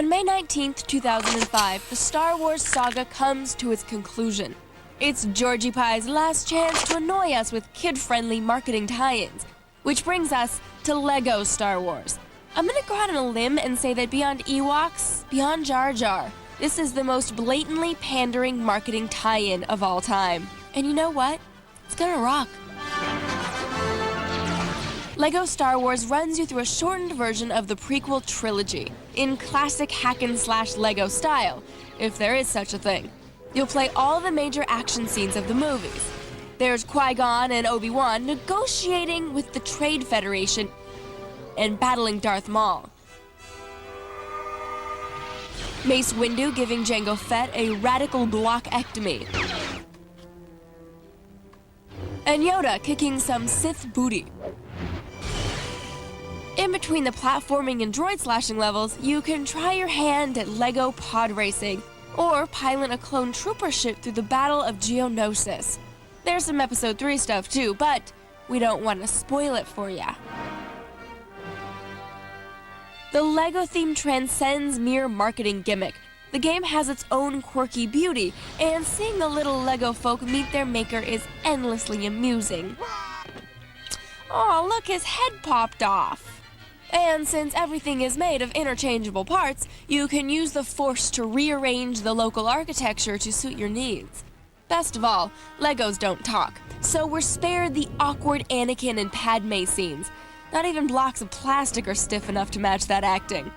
On May 19th, 2005, the Star Wars saga comes to its conclusion. It's Georgie Pie's last chance to annoy us with kid-friendly marketing tie-ins, which brings us to LEGO Star Wars. I'm gonna go out on a limb and say that beyond Ewoks, beyond Jar Jar, this is the most blatantly pandering marketing tie-in of all time. And you know what? It's gonna rock. LEGO Star Wars runs you through a shortened version of the prequel trilogy, in classic hack-and-slash LEGO style, if there is such a thing. You'll play all the major action scenes of the movies. There's Qui-Gon and Obi-Wan negotiating with the Trade Federation and battling Darth Maul. Mace Windu giving Jango Fett a radical blockectomy. And Yoda kicking some Sith booty. In between the platforming and droid slashing levels, you can try your hand at LEGO pod racing, or pilot a clone trooper ship through the Battle of Geonosis. There's some Episode 3 stuff too, but we don't want to spoil it for ya. The LEGO theme transcends mere marketing gimmick. The game has its own quirky beauty, and seeing the little LEGO folk meet their maker is endlessly amusing. Oh, look, his head popped off. And since everything is made of interchangeable parts, you can use the Force to rearrange the local architecture to suit your needs. Best of all, Legos don't talk, so we're spared the awkward Anakin and Padme scenes. Not even blocks of plastic are stiff enough to match that acting.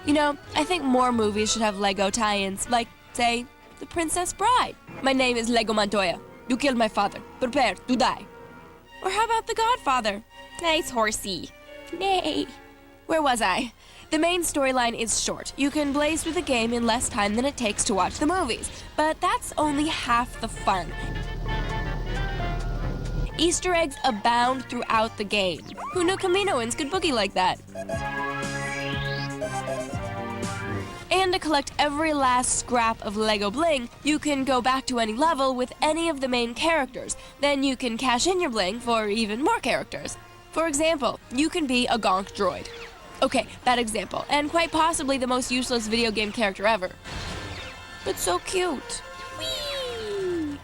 You know, I think more movies should have Lego tie-ins, like, say, The Princess Bride. My name is Lego Montoya. You killed my father. Prepare to die. Or how about The Godfather? Nice horsey. Nay. Where was I? The main storyline is short. You can blaze through the game in less time than it takes to watch the movies, but that's only half the fun. Easter eggs abound throughout the game. Who knew Kaminoans could boogie like that? And to collect every last scrap of Lego bling, you can go back to any level with any of the main characters. Then you can cash in your bling for even more characters. For example, you can be a gonk droid. Okay, bad example, and quite possibly the most useless video game character ever. But so cute. Whee!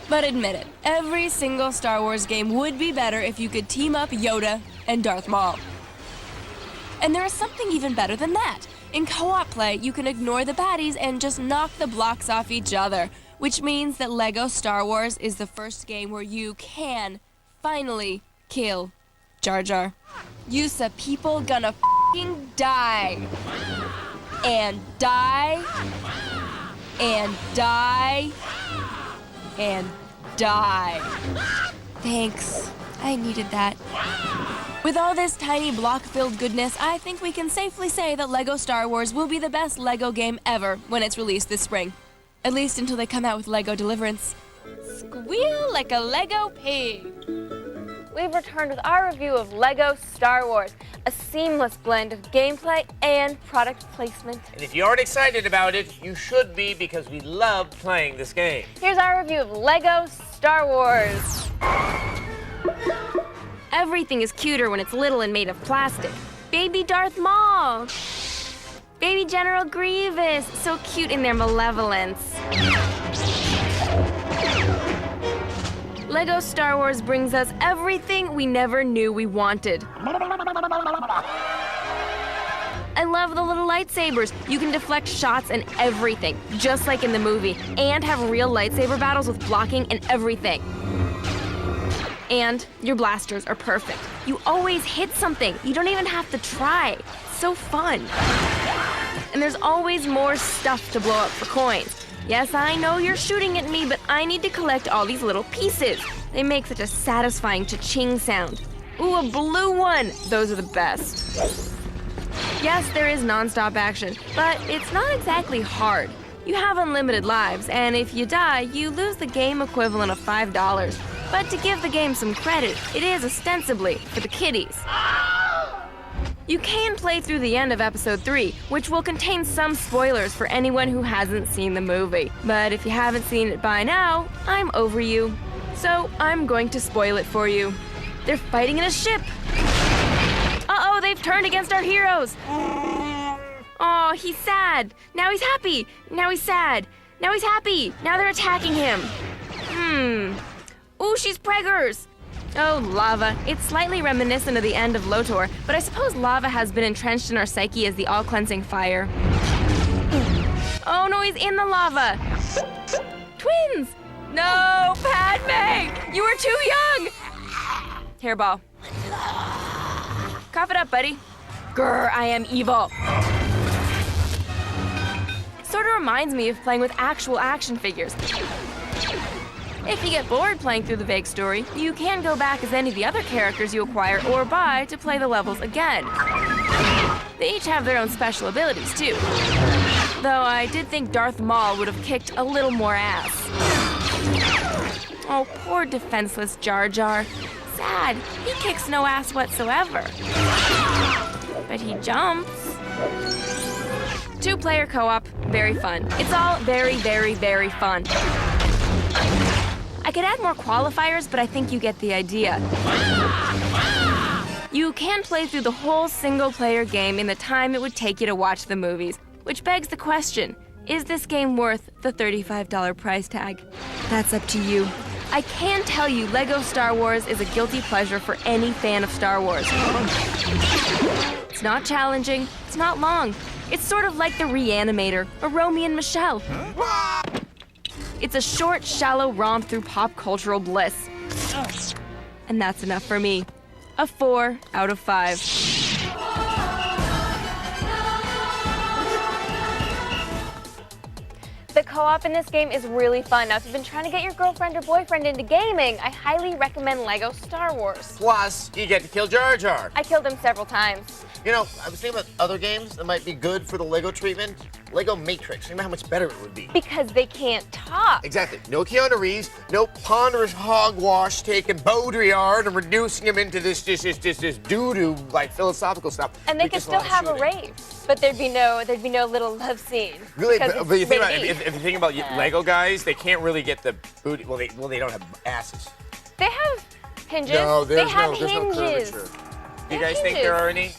But admit it, every single Star Wars game would be better if you could team up Yoda and Darth Maul. And there is something even better than that. In co-op play, you can ignore the baddies and just knock the blocks off each other, which means that LEGO Star Wars is the first game where you can finally kill Jar Jar. You some people gonna f***ing die. And die. And die. And die. Thanks. I needed that. With all this tiny block-filled goodness, I think we can safely say that LEGO Star Wars will be the best LEGO game ever when it's released this spring. At least until they come out with LEGO Deliverance. Squeal like a LEGO pig. We've returned with our review of LEGO Star Wars, a seamless blend of gameplay and product placement. And if you aren't excited about it, you should be, because we love playing this game. Here's our review of LEGO Star Wars. Everything is cuter when it's little and made of plastic. Baby Darth Maul. Baby General Grievous, so cute in their malevolence. LEGO Star Wars brings us everything we never knew we wanted. I love the little lightsabers. You can deflect shots and everything, just like in the movie, and have real lightsaber battles with blocking and everything. And your blasters are perfect. You always hit something. You don't even have to try. It's so fun. And there's always more stuff to blow up for coins. Yes, I know you're shooting at me, but I need to collect all these little pieces. They make such a satisfying cha-ching sound. Ooh, a blue one. Those are the best. Yes, there is non-stop action, but it's not exactly hard. You have unlimited lives, and if you die, you lose the game equivalent of $5. But to give the game some credit, it is ostensibly for the kiddies. You can play through the end of Episode 3, which will contain some spoilers for anyone who hasn't seen the movie. But if you haven't seen it by now, I'm over you. So I'm going to spoil it for you. They're fighting in a ship. Uh-oh, they've turned against our heroes. Oh, he's sad. Now he's happy. Now he's sad. Now he's happy. Now they're attacking him. Ooh, she's preggers. Oh, lava. It's slightly reminiscent of the end of Lotor, but I suppose lava has been entrenched in our psyche as the all-cleansing fire. Oh no, he's in the lava. Twins! No, Padme! You were too young! Hairball. Cough it up, buddy. Grr, I am evil. Sort of reminds me of playing with actual action figures. If you get bored playing through the vague story, you can go back as any of the other characters you acquire or buy to play the levels again. They each have their own special abilities, too. Though I did think Darth Maul would have kicked a little more ass. Oh, poor defenseless Jar Jar. Sad, he kicks no ass whatsoever. But he jumps. 2-player co-op, very fun. It's all very, very, very fun. I could add more qualifiers, but I think you get the idea. You can play through the whole single-player game in the time it would take you to watch the movies, which begs the question, is this game worth the $35 price tag? That's up to you. I can tell you LEGO Star Wars is a guilty pleasure for any fan of Star Wars. It's not challenging, it's not long. It's sort of like The Reanimator or Romy and Michelle. It's a short, shallow romp through pop cultural bliss. And that's enough for me. A 4 out of 5. The co-op in this game is really fun. Now, if you've been trying to get your girlfriend or boyfriend into gaming, I highly recommend LEGO Star Wars. Plus, you get to kill Jar Jar. I killed him several times. You know, I was thinking about other games that might be good for the Lego treatment. Lego Matrix. Think about how much better it would be. Because they can't talk. Exactly. No Keanu Reeves, no ponderous hogwash taking Baudrillard and reducing him into this doo-doo like philosophical stuff. And they With could just a still lot of have a shooting. rave, but there'd be no little love scene. Really, because but you it's think about rated if you think about Lego guys, they can't really get the booty. Well, they don't have asses. They have hinges. No, they there's have no hinges. curvature. Do you guys think there are any?